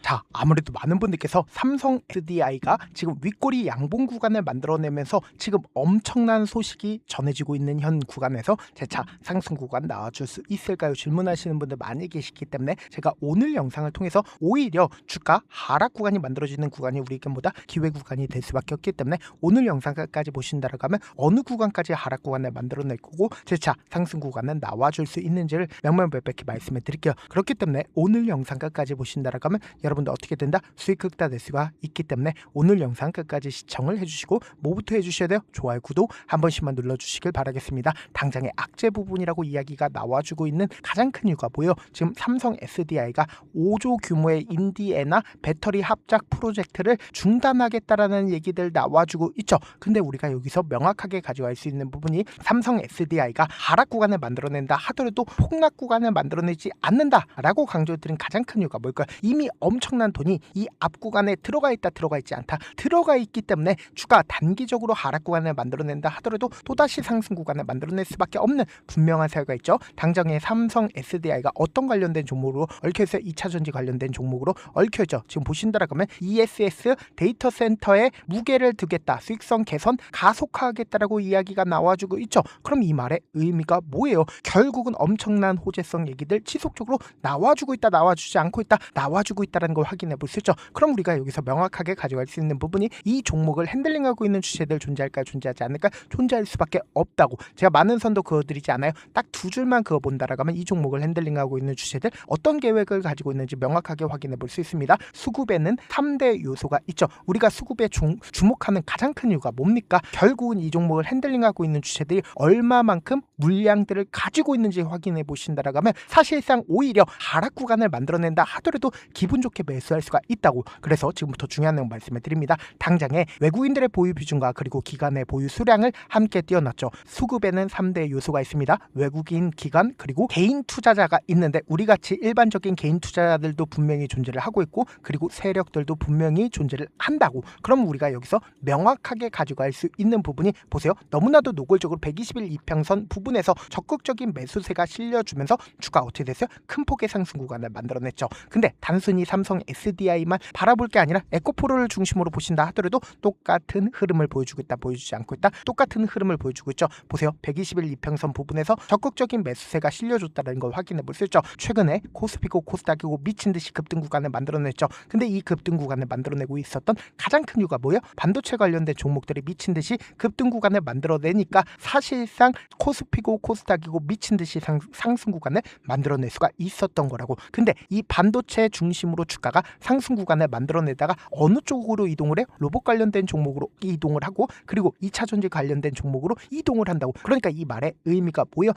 자, 아무래도 많은 분들께서 삼성 SDI가 지금 윗꼬리 양봉 구간을 만들어내면서 지금 엄청난 소식이 전해지고 있는 현 구간에서 재차 상승 구간 나와줄 수 있을까요? 질문하시는 분들 많이 계시기 때문에 제가 오늘 영상을 통해서 오히려 주가 하락 구간이 만들어지는 구간이 우리에게보다 기회 구간이 될 수밖에 없기 때문에 오늘 영상까지 보신다라고 하면 어느 구간까지 하락 구간을 만들어낼 거고 재차 상승 구간은 나와줄 수 있는지를 명명백백히 말씀해 드릴게요. 그렇기 때문에 오늘 영상 끝까지 보신다라고 하면 여러분들 어떻게 된다? 수익 극다 낼 수가 있기 때문에 오늘 영상 끝까지 시청을 해주시고 뭐부터 해주셔야 돼요? 좋아요, 구독 한 번씩만 눌러주시길 바라겠습니다. 당장의 악재 부분이라고 이야기가 나와주고 있는 가장 큰 이유가 뭐예요? 지금 삼성 SDI가 5조 규모의 인디애나 배터리 합작 프로젝트를 중단하겠다라는 얘기들 나와주고 있죠. 근데 우리가 여기서 명확하게 가져갈 수 있는 부분이 삼성 SDI가 하락 구간을 만들어낸다 하더라도 폭락 구간을 만들어내지 않는다라고 강조드린 가장 큰 이유가 뭘까요? 이미 엄청난 돈이 이 앞 구간에 들어가 있다 들어가 있지 않다 들어가 있기 때문에 주가 단기적으로 하락 구간을 만들어낸다 하더라도 또다시 상승 구간을 만들어낼 수밖에 없는 분명한 사유가 있죠. 당장의 삼성 SDI가 어떤 관련된 종목으로 얽혀있어요? 2차전지 관련된 종목으로 얽혀있죠. 지금 보신다라고 하면 ESS 데이터 센터에 무게를 두겠다, 수익성 개선 가속화하겠다라고 이야기가 나와주고 있죠. 그럼 이 말의 의미가 뭐예요? 결국은 엄청난 호재성 얘기들 지속적으로 나와주고 있다, 나와주지 않고 있다, 나와주고 있다는 걸 확인해 볼 수 있죠. 그럼 우리가 여기서 명확하게 가져갈 수 있는 부분이 이 종목을 핸들링하고 있는 주체들 존재할까요? 존재하지 않을까? 존재할 수밖에 없다고. 제가 많은 선도 그어드리지 않아요. 딱 두 줄만 그어본다라고 하면 이 종목을 핸들링하고 있는 주체들 어떤 계획을 가지고 있는지 명확하게 확인해 볼 수 있습니다. 수급에는 3대 요소가 있죠. 우리가 수급에 주목하는 가장 큰 이유가 뭡니까? 결국은 이 종목을 핸들링하고 있는 주체들이 얼마만큼 물량들을 가지고 있는지 확인해 보신다라고 하면 사실상 오히려 하락 구간을 만들어낸다 하더라도 기분 좋게 매수할 수가 있다고. 그래서 지금부터 중요한 내용 말씀을 드립니다. 당장에 외국인들의 보유 비중과 그리고 기관의 보유 수량을 함께 띄워놨죠. 수급에는 3대 요소가 있습니다. 외국인, 기관, 그리고 개인 투자자가 있는데 우리같이 일반적인 개인 투자자들도 분명히 존재를 하고 있고 그리고 세력들도 분명히 존재를 한다고. 그럼 우리가 여기서 명확하게 가져갈 수 있는 부분이 보세요. 너무나도 노골적으로 121 이평선 부분에서 적극적인 매수세가 실려주면서 주가 어떻게 됐어요? 큰 폭의 상승 구간을 만들어냈죠. 근데 단순히 삼성 SDI만 바라볼 게 아니라 에코프로를 중심으로 보신다 하더라도 똑같은 흐름을 보여주고 있다, 보여주지 않고 있다, 똑같은 흐름을 보여주고 있죠. 보세요. 121 이평선 부분에서 적극적인 매수세가 실려줬다는 걸 확인해 볼 수 있죠. 최근에 코스피고 코스닥이고 미친 듯이 급등 구간을 만들어냈죠. 근데 이 급등 구간을 만들어내고 있었던 가장 큰 이유가 뭐예요? 반도체 관련된 종목들이 미친 듯이 급등 구간을 만들어내니까 사실상 코스피고 코스닥이고 미친 듯이 상승 구간을 만들어낼 수가 있었던 거라고. 근데 이 반도체 중심으로 주가가 상승 구간을 만들어내다가 어느 쪽으로 이동을 해요? 로봇 관련된 종목으로 이동을 하고 그리고 2차전지 관련된 종목으로 이동을 한다고. 그러니까 이 말의 의미가 뭐예요?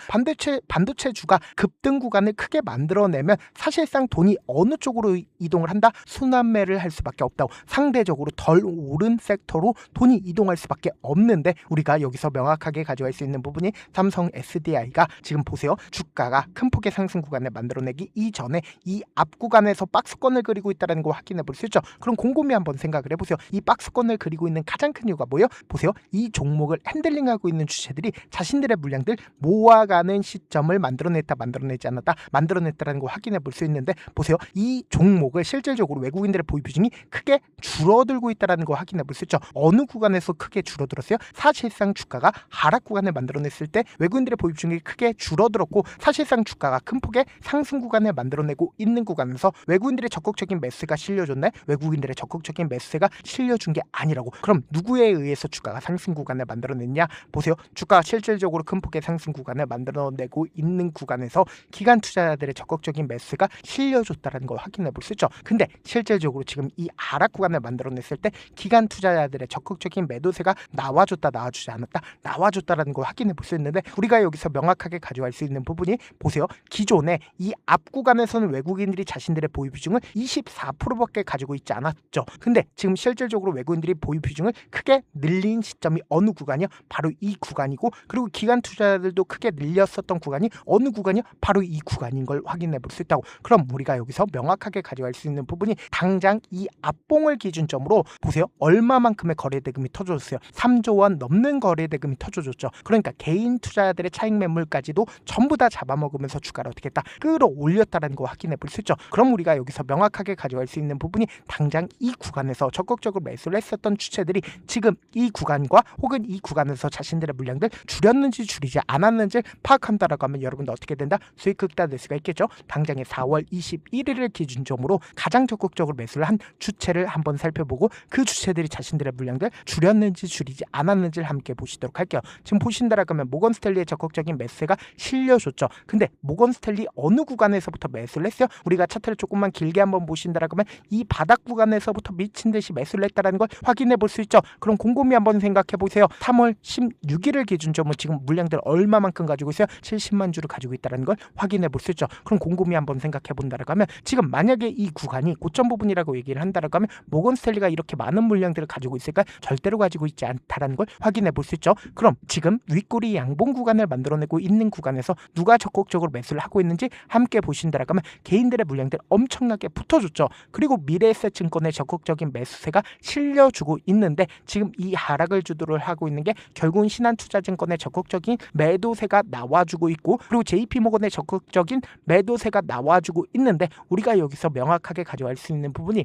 반도체 주가 급등 구간을 크게 만들어내면 사실상 돈이 어느 쪽으로 이동을 한다? 순환매를 할 수밖에 없다고. 상대적으로 덜 오른 섹터로 돈이 이동할 수밖에 없는데 우리가 여기서 명확하게 가져갈 수 있는 부분이 삼성 SDI가 지금 보세요. 주가가 큰 폭의 상승 구간을 만들어내기 이전에 이 앞 구간에서 박스권을 그리고 있다는 거 확인해 볼 수 있죠. 그럼 곰곰이 한번 생각을 해보세요. 이 박스권을 그리고 있는 가장 큰 이유가 뭐예요? 보세요. 이 종목을 핸들링하고 있는 주체들이 자신들의 물량들 모아가는 시점을 만들어냈다, 만들어내지 않았다, 만들어냈다는 거 확인해 볼 수 있는데 보세요. 이 종목을 실질적으로 외국인들의 보유 비중이 크게 줄어들고 있다는 거 확인해 볼 수 있죠. 어느 구간에서 크게 줄어들었어요? 사실상 주가가 하락 구간을 만들어냈을 때 외국인들의 보유 비중이 크게 줄어들었고 사실상 주가가 큰 폭의 상승 구간을 만들어내고 있는 구간에서 외국인들의 적극적인 매수세가 실려줬나요? 외국인들의 적극적인 매수세가 실려준 게 아니라고. 그럼 누구에 의해서 주가가 상승 구간을 만들어냈냐? 보세요. 주가가 실질적으로 큰 폭의 상승 구간을 만들어내고 있는 구간에서 기관 투자자들의 적극적인 매수세가 실려줬다는 걸 확인해 볼 수 있죠. 근데 실질적으로 지금 이 하락 구간을 만들어냈을 때 기관 투자자들의 적극적인 매도세가 나와줬다, 나와주지 않았다, 나와줬다라는 걸 확인해 볼 수 있는데 우리가 여기서 명확하게 가져갈 수 있는 부분이 보세요. 기존에 이 앞 구간에서는 외국인들이 자신들의 보유 비중을 24%밖에 가지고 있지 않았죠. 근데 지금 실질적으로 외국인들이 보유 비중을 크게 늘린 시점이 어느 구간이요? 바로 이 구간이고 그리고 기관 투자자들도 크게 늘렸었던 구간이 어느 구간이요? 바로 이 구간인 걸 확인해 볼 수 있다고. 그럼 우리가 여기서 명확하게 가져갈 수 있는 부분이 당장 이 앞봉을 기준점으로 보세요. 얼마만큼의 거래 대금이 터져줬어요? 3조 원 넘는 거래 대금이 터져줬죠. 그러니까 개인 투자자들 것들의 차익 매물까지도 전부 다 잡아먹으면서 주가를 어떻게 했다? 끌어올렸다라는 거 확인해 볼 수 있죠. 그럼 우리가 여기서 명확하게 가져갈 수 있는 부분이 당장 이 구간에서 적극적으로 매수를 했었던 주체들이 지금 이 구간과 혹은 이 구간에서 자신들의 물량들 줄였는지 줄이지 않았는지 파악한다라고 하면 여러분도 어떻게 된다? 수익 극대화될 수가 있겠죠. 당장의 4월 21일을 기준점으로 가장 적극적으로 매수를 한 주체를 한번 살펴보고 그 주체들이 자신들의 물량들 줄였는지 줄이지 않았는지를 함께 보시도록 할게요. 지금 보신다라고 하면 모건스탠리의 적극적인 매수세가 실려줬죠. 근데 모건스탠리 어느 구간에서부터 매수를 했어요? 우리가 차트를 조금만 길게 한번 보신다라고 하면 이 바닥 구간에서부터 미친 듯이 매수를 했다라는 걸 확인해 볼 수 있죠. 그럼 곰곰이 한번 생각해 보세요. 3월 16일을 기준점으로 지금 물량들 얼마만큼 가지고 있어요? 70만 주를 가지고 있다는 걸 확인해 볼 수 있죠. 그럼 곰곰이 한번 생각해 본다라고 하면 지금 만약에 이 구간이 고점 부분이라고 얘기를 한다라고 하면 모건스탠리가 이렇게 많은 물량들을 가지고 있을까? 절대로 가지고 있지 않다라는 걸 확인해 볼 수 있죠. 그럼 지금 윗꼬리 양봉 구간을 만들어내고 있는 구간에서 누가 적극적으로 매수를 하고 있는지 함께 보신다라고 하면 개인들의 물량들 엄청나게 붙어줬죠. 그리고 미래에셋증권의 적극적인 매수세가 실려주고 있는데 지금 이 하락을 주도를 하고 있는 게 결국은 신한투자증권의 적극적인 매도세가 나와주고 있고 그리고 JP모건의 적극적인 매도세가 나와주고 있는데 우리가 여기서 명확하게 가져갈 수 있는 부분이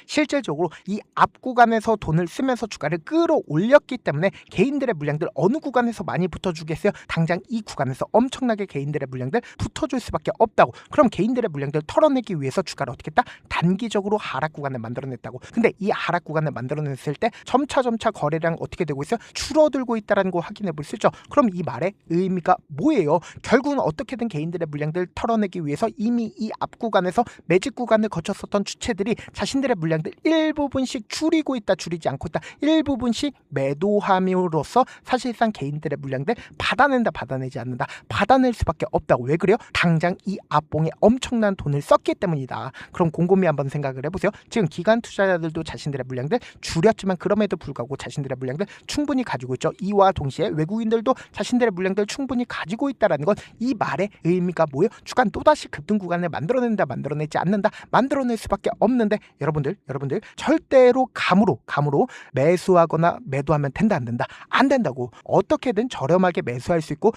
실질적으로 이 앞 구간에서 돈을 쓰면서 주가를 끌어올렸기 때문에 개인들의 물량들 어느 구간에서 많이 붙어주겠어요? 당장 이 구간에서 엄청나게 개인들의 물량들 붙어줄 수밖에 없다고. 그럼 개인들의 물량들 털어내기 위해서 주가를 어떻게 했다? 단기적으로 하락 구간을 만들어냈다고. 근데 이 하락 구간을 만들어냈을 때 점차 거래량 어떻게 되고 있어요? 줄어들고 있다는 거 확인해 볼 수 있죠. 그럼 이 말의 의미가 뭐예요? 결국은 어떻게든 개인들의 물량들 털어내기 위해서 이미 이 앞 구간에서 매집 구간을 거쳤었던 주체들이 자신들의 물량들 일부분씩 줄이고 있다, 줄이지 않고 있다, 일부분씩 매도함으로써 사실상 개인들의 물량들 받아낸다, 받아내지 않는다, 받아낼 수밖에 없다고. 왜 그래요? 당장 이 앞봉에 엄청난 돈을 썼기 때문이다. 그럼 곰곰이 한번 생각을 해보세요. 지금 기관 투자자들도 자신들의 물량들 줄였지만 그럼에도 불구하고 자신들의 물량들 충분히 가지고 있죠. 이와 동시에 외국인들도 자신들의 물량들 충분히 가지고 있다는 건 이 말의 의미가 뭐예요? 주간 또다시 급등 구간을 만들어낸다, 만들어내지 않는다, 만들어낼 수밖에 없는데 여러분들 절대로 감으로 매수하거나 매도하면 된다, 안 된다? 안 된다고. 어떻게든 저렴하게 매수할 수 있고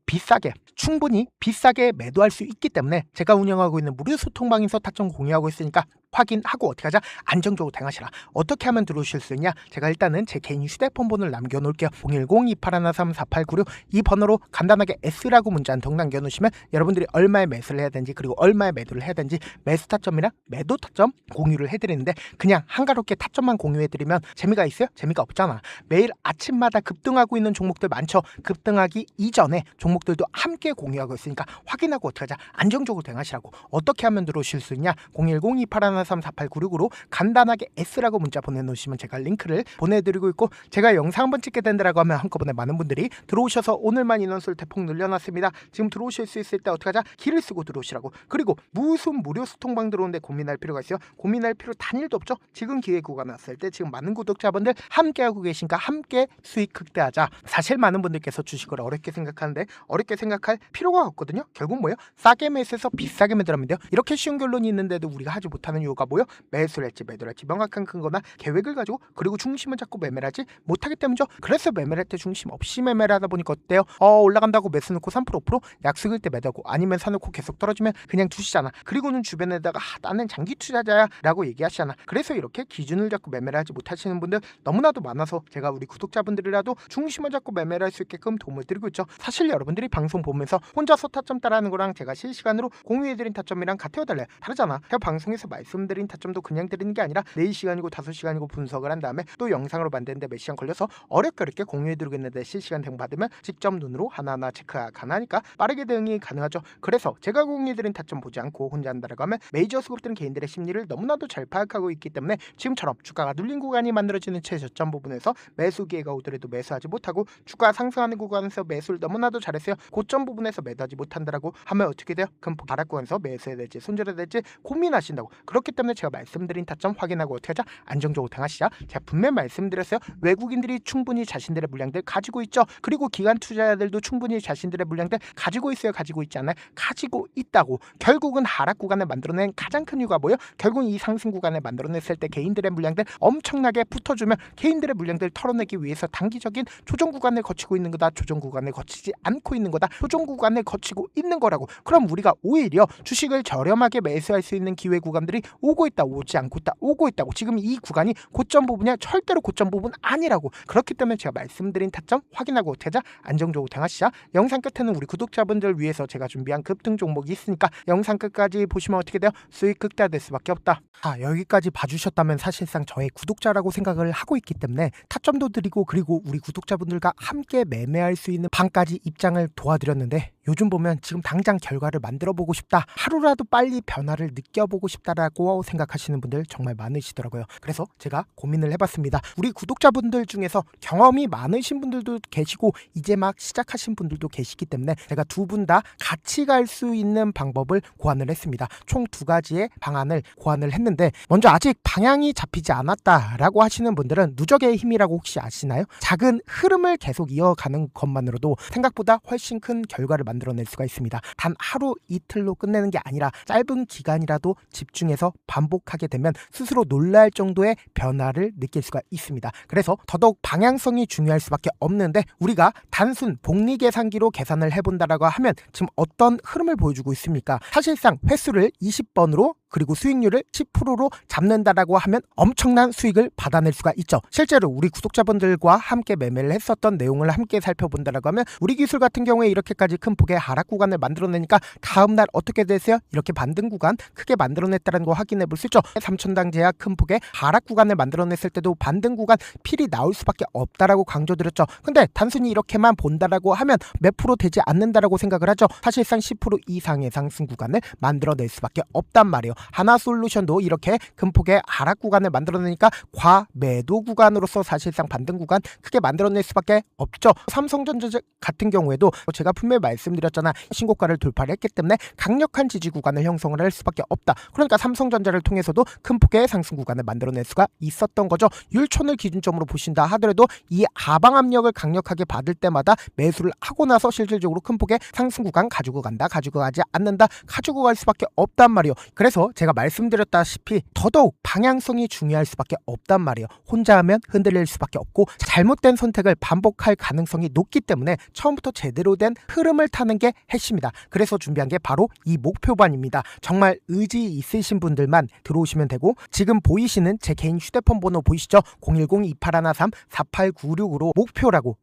비싸게, 충분히 비싸게 매도할 수 있기 때문에 제가 운영하고 있는 무료 소통방에서 타점 공유하고 있으니까 확인하고 어떻게 하자? 안정적으로 대응하시라. 어떻게 하면 들어오실 수 있냐? 제가 일단은 제 개인 휴대폰 번호를 남겨놓을게요. 010-2813-4896 이 번호로 간단하게 S라고 문자 한 통 남겨놓으시면 여러분들이 얼마에 매수를 해야 되는지 그리고 얼마에 매도를 해야 되는지 매수 타점이랑 매도 타점 공유를 해드리는데 그냥 한가롭게 타점만 공유해드리면 재미가 있어요? 재미가 없잖아. 매일 아침마다 급등하고 있는 종목들 많죠. 급등하기 이전에 종목들도 함께 공유하고 있으니까 확인하고 어떻게 하자? 안정적으로 대응하시라고. 어떻게 하면 들어오실 수 있냐? 010-2813-4896으로 간단하게 S라고 문자 보내놓으시면 제가 링크를 보내드리고 있고 제가 영상 한번 찍게 된다라고 하면 한꺼번에 많은 분들이 들어오셔서 오늘만 인원수를 대폭 늘려놨습니다. 지금 들어오실 수 있을 때 어떻게 하자? 길을 쓰고 들어오시라고. 그리고 무슨 무료 소통방 들어오는데 고민할 필요가 있어요? 고민할 필요 단일도 없죠. 지금 기회 구간 왔을 때 지금 많은 구독자분들 함께하고 계시니까 함께 수익 극대하자. 사실 많은 분들께서 주식을 어렵게 생각하는데 어렵게 생각할 필요가 없거든요. 결국 뭐예요? 싸게 매수해서 비싸게 매도하면 돼요. 이렇게 쉬운 결론이 있는데도 우리가 하지 못하는 이유가 뭐예요? 매수를 할지 매도를 할지 명확한 근거나 계획을 가지고 그리고 중심을 잡고 매매를 하지 못하기 때문이죠. 그래서 매매를 할 때 중심 없이 매매를 하다 보니까 어때요? 올라간다고 매수 넣고 3% 5% 약속일 때 매도하고 아니면 사놓고 계속 떨어지면 그냥 두시잖아. 그리고는 주변에다가 나는 장기 투자자야 라고 얘기하시잖아. 그래서 이렇게 기준을 잡고 매매를 하지 못하시는 분들 너무나도 많아서 제가 우리 구독자분들이라도 중심을 잡고 매매를 할 수 있게끔 도움을 드리고 있죠. 사실 여러분들이 방송 보면서 혼자서 타점 따라하는 거랑 제가 실시간으로 공유해드린 타점이랑 같아요, 달라요? 다르잖아. 제가 방송에서 말씀드린 타점도 그냥 드리는 게 아니라 4시간이고 5시간이고 분석을 한 다음에 또 영상으로 만드는데 몇 시간 걸려서 어렵게 공유해드리고 있는데 실시간 대응 받으면 직접 눈으로 하나하나 체크가 가능하니까 빠르게 대응이 가능하죠. 그래서 제가 공유해드린 타점 보지 않고 혼자 한다라고 하면 메이저 수급들은 개인들의 심리를 너무나도 잘 파악하고 있기 때문에 지금처럼 주가가 눌린 구간이 만들어지는 최저점 부분에서 매수 기회가 오더라도 매수하지 못하고 주가 상승하는 구간에서 매수를 너무나도 잘했어요. 고점 부분에서 매도하지 못한다라고 하면 어떻게 돼요? 그럼 바락 구간에서 매수해야 될지 손절해야 될지 고민하신다고. 그렇게 그렇기 때문에 제가 말씀드린 타점 확인하고 어떻게 하자? 안정적으로 당하시자. 제가 분명히 말씀드렸어요. 외국인들이 충분히 자신들의 물량들 가지고 있죠. 그리고 기관 투자자들도 충분히 자신들의 물량들 가지고 있어요. 가지고 있지 않아요? 가지고 있다고. 결국은 하락 구간을 만들어낸 가장 큰 이유가 뭐예요? 결국은 이 상승 구간을 만들어냈을 때 개인들의 물량들 엄청나게 붙어주면 개인들의 물량들 털어내기 위해서 단기적인 조정 구간을 거치고 있는 거다. 조정 구간을 거치지 않고 있는 거다. 조정 구간을 거치고 있는 거라고. 그럼 우리가 오히려 주식을 저렴하게 매수할 수 있는 기회 구간들이 오고 있다. 오지 않고 있다. 오고 있다고. 지금 이 구간이 고점 부분이야. 절대로 고점 부분 아니라고. 그렇기 때문에 제가 말씀드린 타점 확인하고 어떻게 하자? 안정적으로 당하시자. 영상 끝에는 우리 구독자분들 위해서 제가 준비한 급등 종목이 있으니까 영상 끝까지 보시면 어떻게 돼요? 수익 극대화될 수밖에 없다. 여기까지 봐주셨다면 사실상 저의 구독자라고 생각을 하고 있기 때문에 타점도 드리고 그리고 우리 구독자분들과 함께 매매할 수 있는 방까지 입장을 도와드렸는데 요즘 보면 지금 당장 결과를 만들어 보고 싶다. 하루라도 빨리 변화를 느껴보고 싶다라고 생각하시는 분들 정말 많으시더라고요. 그래서 제가 고민을 해봤습니다. 우리 구독자분들 중에서 경험이 많으신 분들도 계시고 이제 막 시작하신 분들도 계시기 때문에 제가 두 분 다 같이 갈 수 있는 방법을 고안을 했습니다. 총 2가지의 방안을 고안을 했는데 먼저 아직 방향이 잡히지 않았다라고 하시는 분들은 누적의 힘이라고 혹시 아시나요? 작은 흐름을 계속 이어가는 것만으로도 생각보다 훨씬 큰 결과를 만들어낼 수가 있습니다. 단 하루 이틀로 끝내는 게 아니라 짧은 기간이라도 집중해서 반복하게 되면 스스로 놀랄 정도의 변화를 느낄 수가 있습니다. 그래서 더더욱 방향성이 중요할 수밖에 없는데 우리가 단순 복리 계산기로 계산을 해본다라고 하면 지금 어떤 흐름을 보여주고 있습니까? 사실상 횟수를 20번으로 그리고 수익률을 10%로 잡는다라고 하면 엄청난 수익을 받아낼 수가 있죠. 실제로 우리 구독자분들과 함께 매매를 했었던 내용을 함께 살펴본다라고 하면 우리 기술 같은 경우에 이렇게까지 큰 폭의 하락 구간을 만들어내니까 다음날 어떻게 됐어요? 이렇게 반등 구간 크게 만들어냈다는 거 확인해 볼 수 있죠. 3천당 제약 큰 폭의 하락 구간을 만들어냈을 때도 반등 구간 필이 나올 수밖에 없다라고 강조드렸죠. 근데 단순히 이렇게만 본다라고 하면 몇 프로 되지 않는다라고 생각을 하죠. 사실상 10% 이상의 상승 구간을 만들어낼 수밖에 없단 말이에요. 하나솔루션도 이렇게 큰 폭의 하락 구간을 만들어내니까 과매도 구간으로서 사실상 반등 구간 크게 만들어낼 수밖에 없죠. 삼성전자 같은 경우에도 제가 분명히 말씀드렸잖아. 신고가를 돌파를 했기 때문에 강력한 지지 구간을 형성을 할 수밖에 없다. 그러니까 삼성전자를 통해서도 큰 폭의 상승 구간을 만들어낼 수가 있었던 거죠. 율촌을 기준점으로 보신다 하더라도 이 하방 압력을 강력하게 받을 때마다 매수를 하고 나서 실질적으로 큰 폭의 상승 구간 가지고 간다. 가지고 가지 않는다. 가지고 갈 수밖에 없단 말이에요. 그래서 제가 말씀드렸다시피 더더욱 방향성이 중요할 수밖에 없단 말이에요. 혼자 하면 흔들릴 수밖에 없고 잘못된 선택을 반복할 가능성이 높기 때문에 처음부터 제대로 된 흐름을 타는 게 핵심이다. 그래서 준비한 게 바로 이 목표반입니다. 정말 의지 있으신 분들만 들어오시면 되고 지금 보이시는 제 개인 휴대폰 번호 보이시죠? 010-2813-4896으로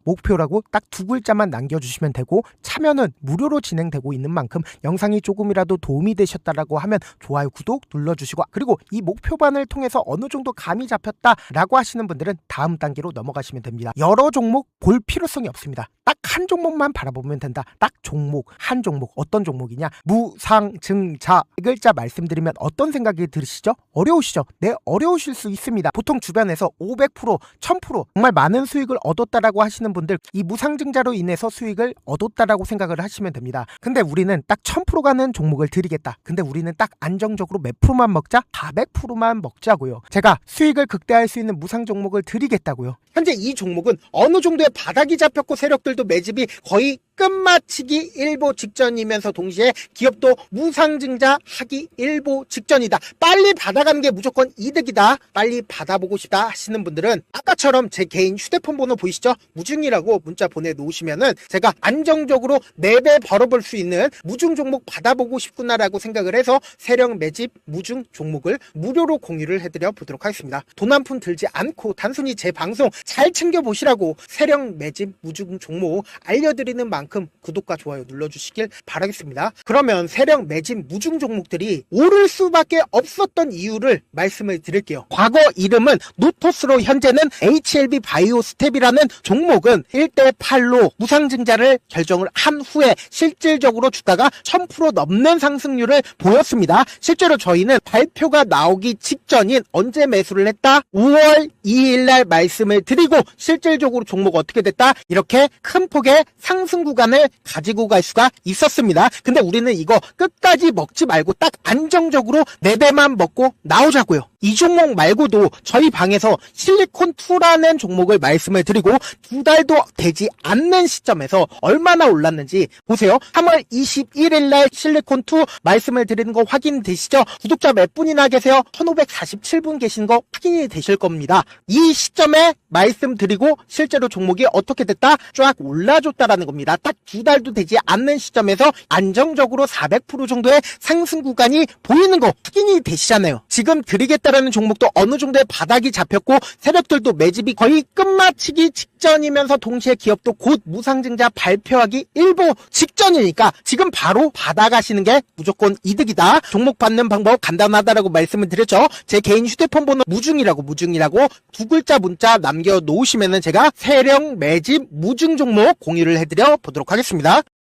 목표라고 딱 2글자만 남겨주시면 되고 참여는 무료로 진행되고 있는 만큼 영상이 조금이라도 도움이 되셨다라고 하면 좋아요, 구독 눌러주시고 그리고 이 목표반을 통해서 어느 정도 감이 잡혔다라고 하시는 분들은 다음 단계로 넘어가시면 됩니다. 여러 종목 볼 필요성이 없습니다. 딱 한 종목만 바라보면 된다. 딱 종목, 한 종목. 어떤 종목이냐? 무상증자. 이 글자 말씀드리면 어떤 생각이 들으시죠? 어려우시죠? 네, 어려우실 수 있습니다. 보통 주변에서 500%, 1000% 정말 많은 수익을 얻었다라고 하시는 분들 이 무상증자로 인해서 수익을 얻었다라고 생각을 하시면 됩니다. 근데 우리는 딱 1000% 가는 종목을 드리겠다. 근데 우리는 딱 안정적으로 몇 프로만 먹자? 400%만 먹자고요. 제가 수익을 극대화할 수 있는 무상 종목을 드리겠다고요. 현재 이 종목은 어느 정도의 바닥이 잡혔고 세력들도 매집이 거의 끝마치기 일보 직전이면서 동시에 기업도 무상증자하기 일보 직전이다. 빨리 받아가는 게 무조건 이득이다. 빨리 받아보고 싶다 하시는 분들은 아까처럼 제 개인 휴대폰 번호 보이시죠? 무중이라고 문자 보내놓으시면은 제가 안정적으로 4배 벌어볼 수 있는 무중 종목 받아보고 싶구나라고 생각을 해서 세력 매집 무중 종목을 무료로 공유를 해드려 보도록 하겠습니다. 돈 한 푼 들지 않고 단순히 제 방송 잘 챙겨보시라고 세력 매집 무중 종목 알려드리는 만큼 구독과 좋아요 눌러주시길 바라겠습니다. 그러면 세력 매집 무중 종목들이 오를 수밖에 없었던 이유를 말씀을 드릴게요. 과거 이름은 노토스로 현재는 HLB 바이오스텝이라는 종목은 1대8로 무상증자를 결정을 한 후에 실질적으로 주가가 1000% 넘는 상승률을 보였습니다. 실제로 저희는 발표가 나오기 직전인 언제 매수를 했다? 5월 2일 날 말씀을 드리고 실질적으로 종목 어떻게 됐다? 이렇게 큰 폭의 상승 구간 구간을 가지고 갈 수가 있었습니다. 근데 우리는 이거 끝까지 먹지 말고 딱 안정적으로 4배만 먹고 나오자고요. 이 종목 말고도 저희 방에서 실리콘2라는 종목을 말씀을 드리고 2달도 되지 않는 시점에서 얼마나 올랐는지 보세요. 3월 21일 날 실리콘2 말씀을 드리는 거 확인되시죠? 구독자 몇 분이나 계세요? 1547분 계신 거 확인이 되실 겁니다. 이 시점에 말씀드리고 실제로 종목이 어떻게 됐다? 쫙 올라줬다라는 겁니다. 딱 2달도 되지 않는 시점에서 안정적으로 400% 정도의 상승 구간이 보이는 거 확인이 되시잖아요. 지금 드리겠다라는 종목도 어느 정도의 바닥이 잡혔고 세력들도 매집이 거의 끝마치기 직전이면서 동시에 기업도 곧 무상증자 발표하기 일보 직전이니까 지금 바로 받아가시는 게 무조건 이득이다. 종목 받는 방법 간단하다라고 말씀을 드렸죠. 제 개인 휴대폰 번호 무중이라고 2글자 문자 남겨놓으시면은 제가 세력 매집 무중 종목 공유를 해드려 보도록 하겠습니다.